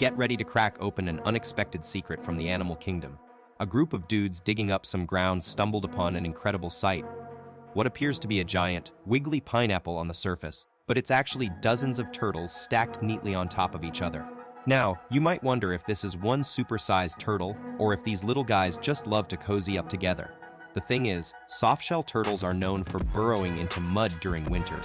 get ready to crack open an unexpected secret from the animal kingdom. A group of dudes digging up some ground stumbled upon an incredible sight. What appears to be a giant, wiggly pineapple on the surface, but it's actually dozens of turtles stacked neatly on top of each other. Now, you might wonder if this is one supersized turtle, or if these little guys just love to cozy up together. The thing is, softshell turtles are known for burrowing into mud during winter.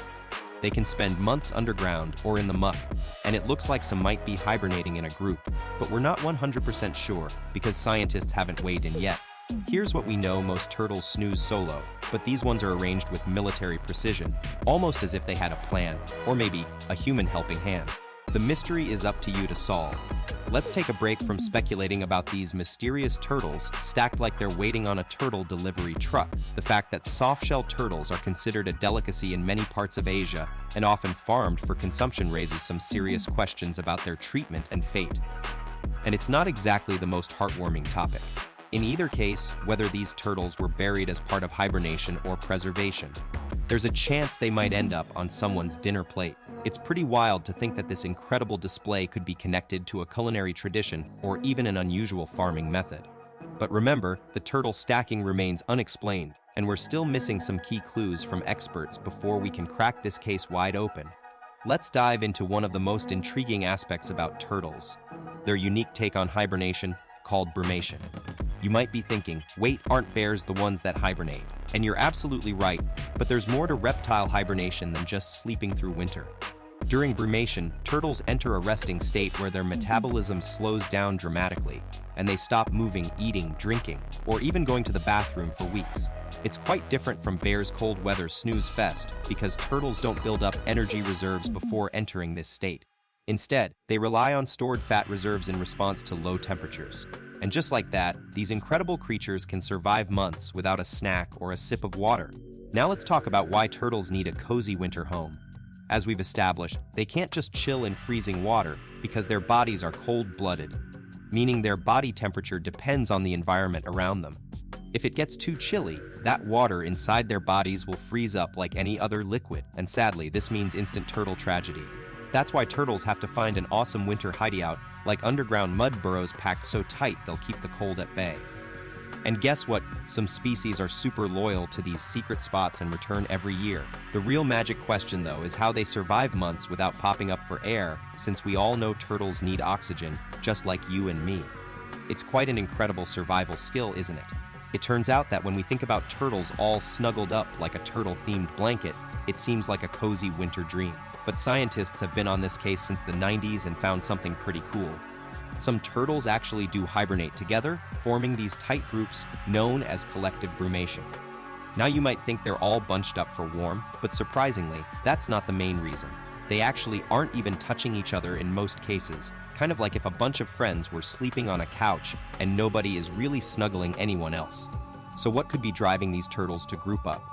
They can spend months underground or in the muck, and it looks like some might be hibernating in a group, but we're not 100% sure because scientists haven't weighed in yet. Here's what we know: most turtles snooze solo, but these ones are arranged with military precision, almost as if they had a plan, or maybe a human helping hand. The mystery is up to you to solve. Let's take a break from speculating about these mysterious turtles stacked like they're waiting on a turtle delivery truck. The fact that softshell turtles are considered a delicacy in many parts of Asia and often farmed for consumption raises some serious questions about their treatment and fate. And it's not exactly the most heartwarming topic. In either case, whether these turtles were buried as part of hibernation or preservation, there's a chance they might end up on someone's dinner plate. It's pretty wild to think that this incredible display could be connected to a culinary tradition or even an unusual farming method. But remember, the turtle stacking remains unexplained, and we're still missing some key clues from experts before we can crack this case wide open. Let's dive into one of the most intriguing aspects about turtles: their unique take on hibernation, called brumation. You might be thinking, wait, aren't bears the ones that hibernate? And you're absolutely right, but there's more to reptile hibernation than just sleeping through winter. During brumation, turtles enter a resting state where their metabolism slows down dramatically, and they stop moving, eating, drinking, or even going to the bathroom for weeks. It's quite different from bears' cold weather snooze fest because turtles don't build up energy reserves before entering this state. Instead, they rely on stored fat reserves in response to low temperatures. And just like that, these incredible creatures can survive months without a snack or a sip of water. Now let's talk about why turtles need a cozy winter home. As we've established, they can't just chill in freezing water because their bodies are cold-blooded, meaning their body temperature depends on the environment around them. If it gets too chilly, that water inside their bodies will freeze up like any other liquid, and sadly, this means instant turtle tragedy. That's why turtles have to find an awesome winter hideout, like underground mud burrows packed so tight they'll keep the cold at bay. And guess what? Some species are super loyal to these secret spots and return every year. The real magic question, though, is how they survive months without popping up for air, since we all know turtles need oxygen, just like you and me. It's quite an incredible survival skill, isn't it? It turns out that when we think about turtles all snuggled up like a turtle-themed blanket, it seems like a cozy winter dream. But scientists have been on this case since the 90s and found something pretty cool. Some turtles actually do hibernate together, forming these tight groups known as collective brumation. Now you might think they're all bunched up for warmth, but surprisingly, that's not the main reason. They actually aren't even touching each other in most cases, kind of like if a bunch of friends were sleeping on a couch and nobody is really snuggling anyone else. So what could be driving these turtles to group up?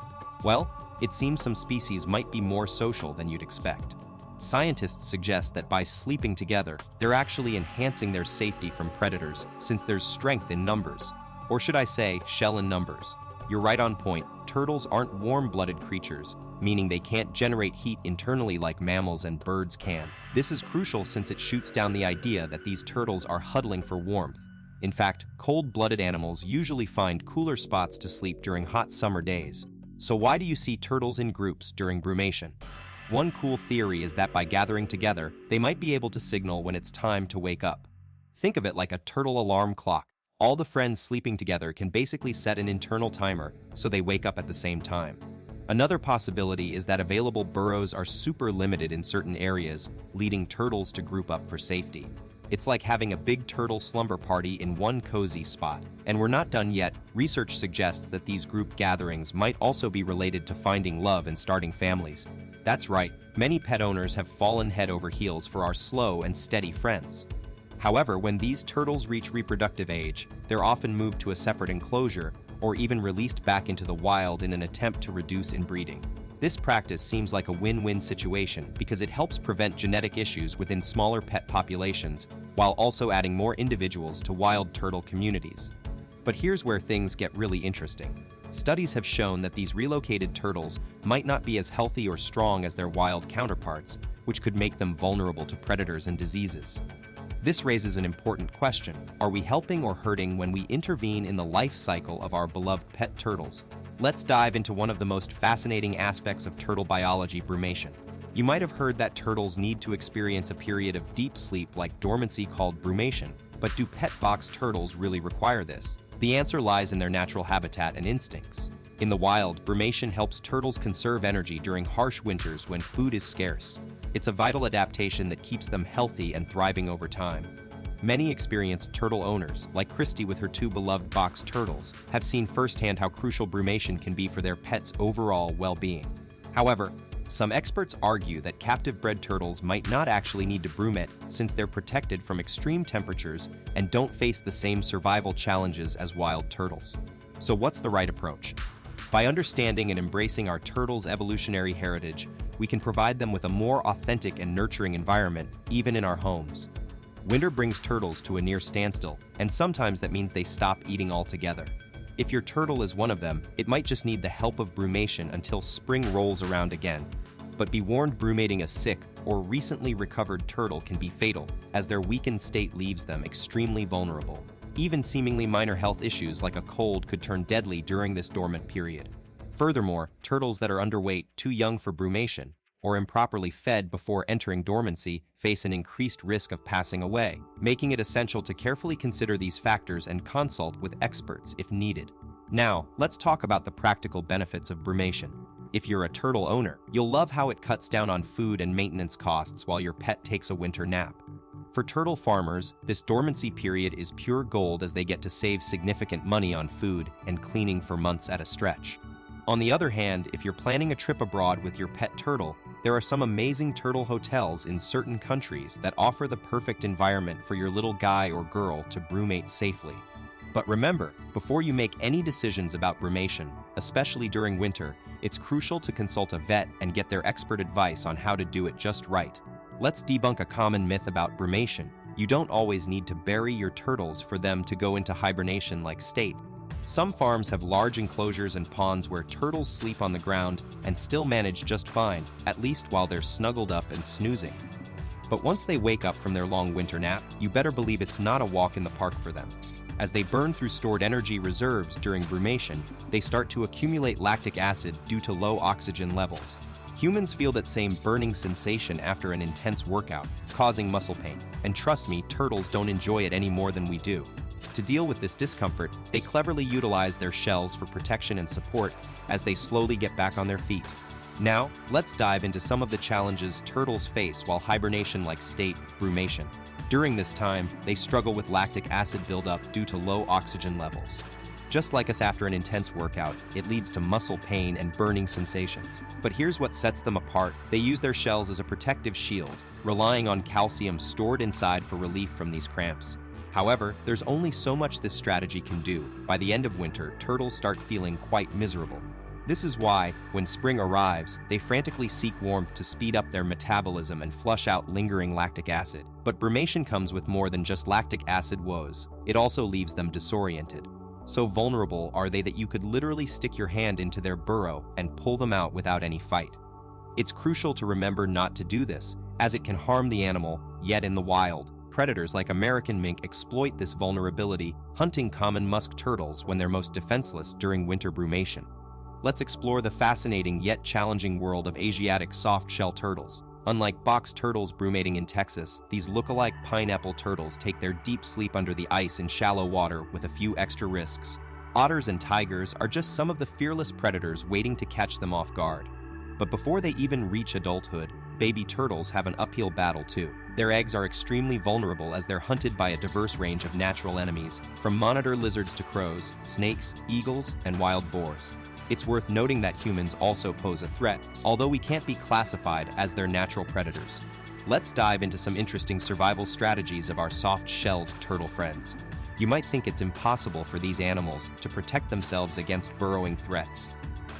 Well, it seems some species might be more social than you'd expect. Scientists suggest that by sleeping together, they're actually enhancing their safety from predators, since there's strength in numbers. Or should I say, shell in numbers. You're right on point. Turtles aren't warm-blooded creatures, meaning they can't generate heat internally like mammals and birds can. This is crucial since it shoots down the idea that these turtles are huddling for warmth. In fact, cold-blooded animals usually find cooler spots to sleep during hot summer days. So why do you see turtles in groups during brumation? One cool theory is that by gathering together, they might be able to signal when it's time to wake up. Think of it like a turtle alarm clock. All the friends sleeping together can basically set an internal timer so they wake up at the same time. Another possibility is that available burrows are super limited in certain areas, leading turtles to group up for safety. It's like having a big turtle slumber party in one cozy spot. And we're not done yet. Research suggests that these group gatherings might also be related to finding love and starting families. That's right, many pet owners have fallen head over heels for our slow and steady friends. However, when these turtles reach reproductive age, they're often moved to a separate enclosure or even released back into the wild in an attempt to reduce inbreeding. This practice seems like a win-win situation because it helps prevent genetic issues within smaller pet populations while also adding more individuals to wild turtle communities. But here's where things get really interesting. Studies have shown that these relocated turtles might not be as healthy or strong as their wild counterparts, which could make them vulnerable to predators and diseases. This raises an important question. Are we helping or hurting when we intervene in the life cycle of our beloved pet turtles? Let's dive into one of the most fascinating aspects of turtle biology, brumation. You might have heard that turtles need to experience a period of deep sleep like dormancy called brumation. But do pet box turtles really require this? The answer lies in their natural habitat and instincts. In the wild, brumation helps turtles conserve energy during harsh winters when food is scarce. It's a vital adaptation that keeps them healthy and thriving over time. Many experienced turtle owners, like Christy with her 2 beloved box turtles, have seen firsthand how crucial brumation can be for their pets' overall well-being. However, some experts argue that captive-bred turtles might not actually need to brumate since they're protected from extreme temperatures and don't face the same survival challenges as wild turtles. So what's the right approach? By understanding and embracing our turtles' evolutionary heritage, we can provide them with a more authentic and nurturing environment, even in our homes. Winter brings turtles to a near standstill, and sometimes that means they stop eating altogether. If your turtle is one of them, it might just need the help of brumation until spring rolls around again. But be warned, brumating a sick or recently recovered turtle can be fatal, as their weakened state leaves them extremely vulnerable. Even seemingly minor health issues like a cold could turn deadly during this dormant period. Furthermore, turtles that are underweight, too young for brumation, or improperly fed before entering dormancy face an increased risk of passing away, making it essential to carefully consider these factors and consult with experts if needed. Now, let's talk about the practical benefits of brumation. If you're a turtle owner, you'll love how it cuts down on food and maintenance costs while your pet takes a winter nap. For turtle farmers, this dormancy period is pure gold as they get to save significant money on food and cleaning for months at a stretch. On the other hand, if you're planning a trip abroad with your pet turtle, there are some amazing turtle hotels in certain countries that offer the perfect environment for your little guy or girl to brumate safely. But remember, before you make any decisions about brumation, especially during winter, it's crucial to consult a vet and get their expert advice on how to do it just right. Let's debunk a common myth about brumation. You don't always need to bury your turtles for them to go into hibernation-like state. Some farms have large enclosures and ponds where turtles sleep on the ground and still manage just fine, at least while they're snuggled up and snoozing. But once they wake up from their long winter nap, you better believe it's not a walk in the park for them. As they burn through stored energy reserves during brumation, they start to accumulate lactic acid due to low oxygen levels. Humans feel that same burning sensation after an intense workout, causing muscle pain. And trust me, turtles don't enjoy it any more than we do. To deal with this discomfort, they cleverly utilize their shells for protection and support as they slowly get back on their feet. Now, let's dive into some of the challenges turtles face while hibernation-like state, brumation. During this time, they struggle with lactic acid buildup due to low oxygen levels. Just like us after an intense workout, it leads to muscle pain and burning sensations. But here's what sets them apart. They use their shells as a protective shield, relying on calcium stored inside for relief from these cramps. However, there's only so much this strategy can do. By the end of winter, turtles start feeling quite miserable. This is why, when spring arrives, they frantically seek warmth to speed up their metabolism and flush out lingering lactic acid. But brumation comes with more than just lactic acid woes. It also leaves them disoriented. So vulnerable are they that you could literally stick your hand into their burrow and pull them out without any fight. It's crucial to remember not to do this, as it can harm the animal, yet in the wild, predators like American mink exploit this vulnerability, hunting common musk turtles when they're most defenseless during winter brumation. Let's explore the fascinating yet challenging world of Asiatic soft-shell turtles. Unlike box turtles brumating in Texas, these look-alike pineapple turtles take their deep sleep under the ice in shallow water with a few extra risks. Otters and tigers are just some of the fearless predators waiting to catch them off guard. But before they even reach adulthood, baby turtles have an uphill battle too. Their eggs are extremely vulnerable as they're hunted by a diverse range of natural enemies, from monitor lizards to crows, snakes, eagles, and wild boars. It's worth noting that humans also pose a threat, although we can't be classified as their natural predators. Let's dive into some interesting survival strategies of our soft-shelled turtle friends. You might think it's impossible for these animals to protect themselves against burrowing threats.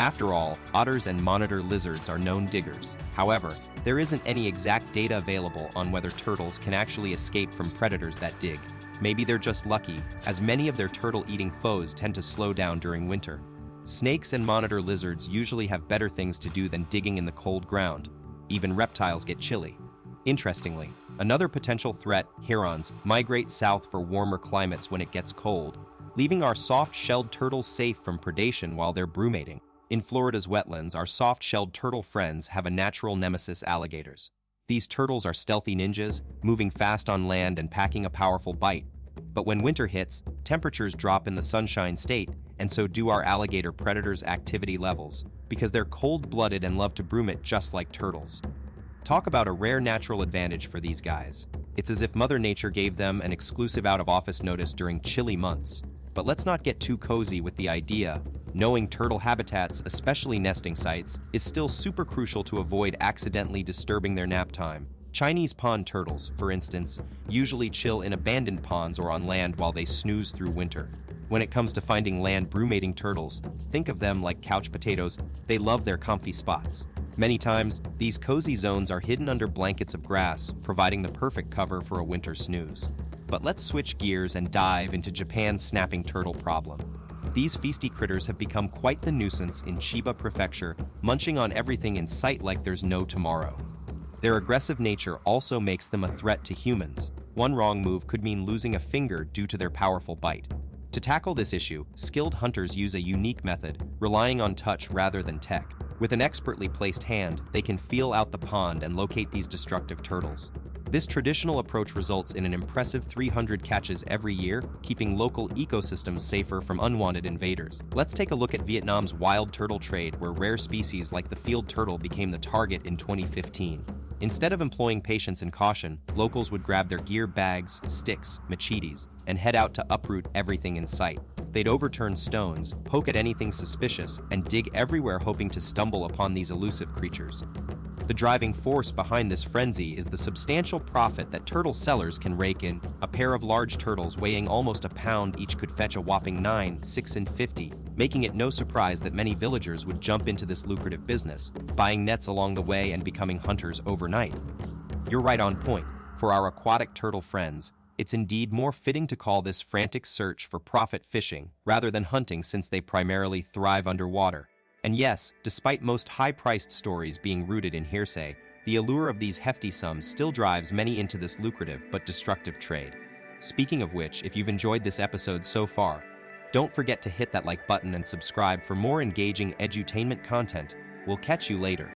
After all, otters and monitor lizards are known diggers. However, there isn't any exact data available on whether turtles can actually escape from predators that dig. Maybe they're just lucky, as many of their turtle-eating foes tend to slow down during winter. Snakes and monitor lizards usually have better things to do than digging in the cold ground. Even reptiles get chilly. Interestingly, Another potential threat, herons, migrate south for warmer climates when it gets cold, leaving our soft-shelled turtles safe from predation while they're brumating. In Florida's wetlands, our soft-shelled turtle friends have a natural nemesis: alligators. These turtles are stealthy ninjas, moving fast on land and packing a powerful bite. But when winter hits, temperatures drop in the Sunshine State, and so do our alligator predators' activity levels, because they're cold-blooded and love to brumate just like turtles. Talk about a rare natural advantage for these guys. It's as if Mother Nature gave them an exclusive out-of-office notice during chilly months. But let's not get too cozy with the idea. Knowing turtle habitats, especially nesting sites, is still super crucial to avoid accidentally disturbing their nap time. Chinese pond turtles, for instance, usually chill in abandoned ponds or on land while they snooze through winter. When it comes to finding land brumating turtles, think of them like couch potatoes. They love their comfy spots. Many times, these cozy zones are hidden under blankets of grass, providing the perfect cover for a winter snooze. But let's switch gears and dive into Japan's snapping turtle problem. These feisty critters have become quite the nuisance in Chiba Prefecture, munching on everything in sight like there's no tomorrow. Their aggressive nature also makes them a threat to humans. One wrong move could mean losing a finger due to their powerful bite. To tackle this issue, skilled hunters use a unique method, relying on touch rather than tech. With an expertly placed hand, they can feel out the pond and locate these destructive turtles. This traditional approach results in an impressive 300 catches every year, keeping local ecosystems safer from unwanted invaders. Let's take a look at Vietnam's wild turtle trade, where rare species like the field turtle became the target in 2015. Instead of employing patience and caution, locals would grab their gear, bags, sticks, machetes, and head out to uproot everything in sight. They'd overturn stones, poke at anything suspicious, and dig everywhere hoping to stumble upon these elusive creatures. The driving force behind this frenzy is the substantial profit that turtle sellers can rake in. A pair of large turtles weighing almost a pound each could fetch a whopping 9, 6, and 50, making it no surprise that many villagers would jump into this lucrative business, buying nets along the way and becoming hunters overnight. You're right on point. For our aquatic turtle friends, it's indeed more fitting to call this frantic search for profit fishing rather than hunting, since they primarily thrive underwater. And yes, despite most high-priced stories being rooted in hearsay, the allure of these hefty sums still drives many into this lucrative but destructive trade. Speaking of which, if you've enjoyed this episode so far, don't forget to hit that like button and subscribe for more engaging edutainment content. We'll catch you later.